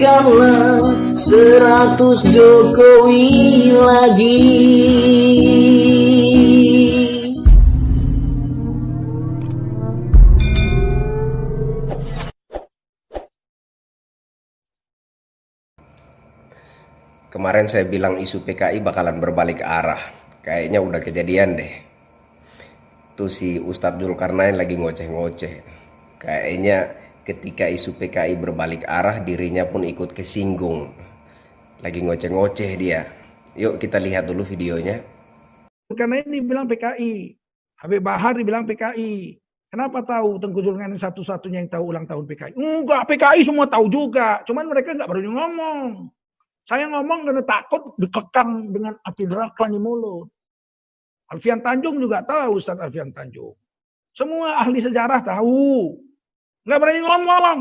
berikanlah 100 Jokowi lagi. Kemarin saya bilang isu PKI bakalan berbalik arah. Kayaknya udah kejadian deh. Tuh si Ustadz Zulkarnain lagi ngoceh-ngoceh. Kayaknya ketika isu PKI berbalik arah, dirinya pun ikut kesinggung. Lagi ngoceh-ngoceh dia. Yuk kita lihat dulu videonya. Karena ini bilang PKI. Habib Bahar dibilang PKI. Kenapa tahu Tengku Zulkarnain satu-satunya yang tahu ulang tahun PKI? Enggak, PKI semua tahu juga. Cuman mereka nggak berani ngomong. Saya ngomong karena takut dikekang dengan api neraka di mulut. Alfian Tanjung juga tahu, Ustaz Alfian Tanjung. Semua ahli sejarah tahu. Nggak berani ngomong.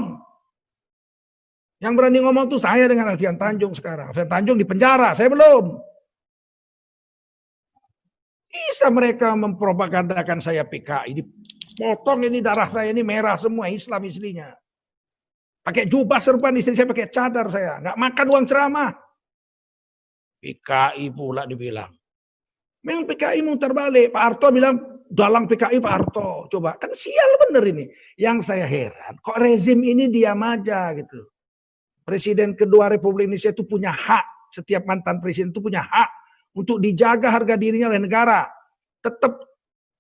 Yang berani ngomong tuh saya dengan Alfian Tanjung sekarang. Alfian Tanjung di penjara, saya belum. Bisa mereka mempropagandakan saya PKI. Dipotong ini darah saya ini merah semua, Islam istrinya. Pakai jubah serban, istri saya pakai cadar saya. Nggak makan uang ceramah. PKI pula dibilang. Memang PKI muter balik. Pak Harto bilang, dalang PKI Pak Harto. Coba, kan sial bener ini. Yang saya heran, kok rezim ini diam aja gitu. Presiden kedua Republik Indonesia itu punya hak. Setiap mantan presiden itu punya hak. Untuk dijaga harga dirinya oleh negara. Tetap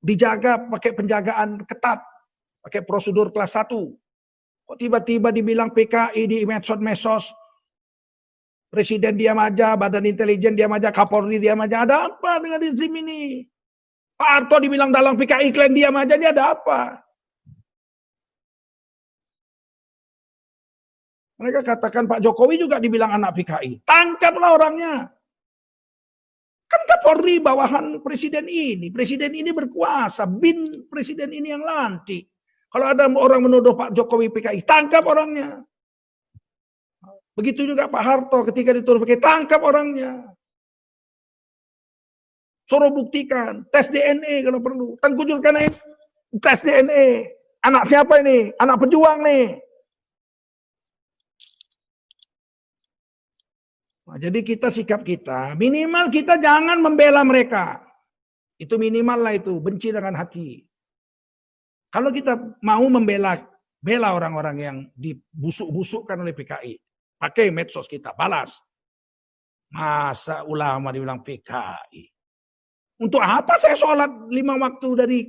dijaga pakai penjagaan ketat. Pakai prosedur kelas 1. Kok tiba-tiba dibilang PKI di medsos-medsos, presiden diam aja, badan intelijen diam aja, Kapolri diam aja. Ada apa dengan rezim ini? Pak Harto dibilang dalang PKI, kalian diam aja, ini ada apa? Mereka katakan Pak Jokowi juga dibilang anak PKI. Tangkaplah orangnya. Kan Kapolri bawahan presiden ini. Presiden ini berkuasa, bin presiden ini yang lantik. Kalau ada orang menuduh Pak Jokowi PKI, tangkap orangnya. Begitu juga Pak Harto ketika dituduh PKI, tangkap orangnya. Suruh buktikan, tes DNA kalau perlu. Tengku Zulkarnain tes DNA. Anak siapa ini? Anak pejuang nih. Nah, jadi kita sikap kita, minimal kita jangan membela mereka. Itu minimal lah itu, benci dengan hati. Kalau kita mau membela orang-orang yang dibusuk-busukkan oleh PKI, pakai medsos kita, balas. Masa ulama dibilang PKI? Untuk apa saya sholat 5 waktu dari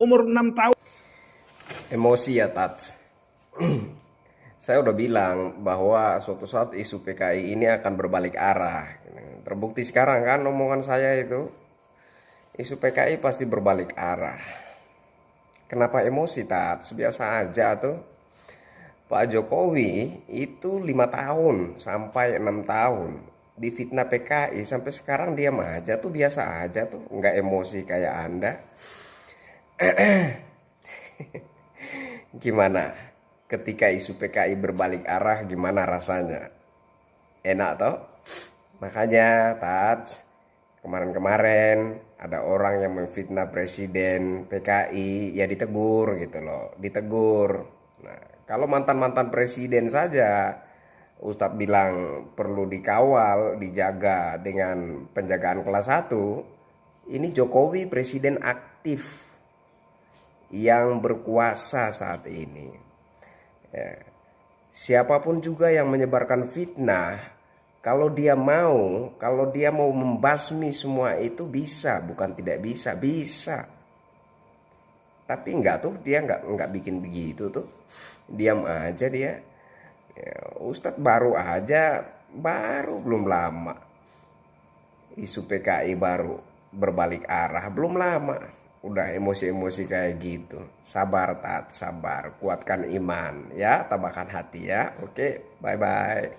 umur 6 tahun? Emosi ya Tat. Saya udah bilang bahwa suatu saat isu PKI ini akan berbalik arah. Terbukti sekarang kan omongan saya itu. Isu PKI pasti berbalik arah. Kenapa emosi Tat? Biasa aja tuh. Pak Jokowi itu 5 tahun sampai 6 tahun difitnah PKI, sampai sekarang diam aja tuh, biasa aja tuh, nggak emosi kayak Anda. Gimana ketika isu PKI berbalik arah, gimana rasanya? Enak toh? Makanya Tat, kemarin-kemarin ada orang yang memfitnah presiden PKI, ya ditegur gitu loh, ditegur. Nah, kalau mantan-mantan presiden saja Ustadz bilang perlu dikawal, dijaga dengan penjagaan kelas 1, ini Jokowi presiden aktif yang berkuasa saat ini. Ya. Siapapun juga yang menyebarkan fitnah, kalau dia mau membasmi semua itu bisa, bukan tidak bisa, bisa. Tapi enggak tuh, dia enggak bikin begitu tuh. Diam aja dia. Ya, Ustadz baru belum lama. Isu PKI baru berbalik arah, belum lama. Udah emosi-emosi kayak gitu. Sabar Tat, sabar. Kuatkan iman ya, tambahkan hati ya. Oke, bye-bye.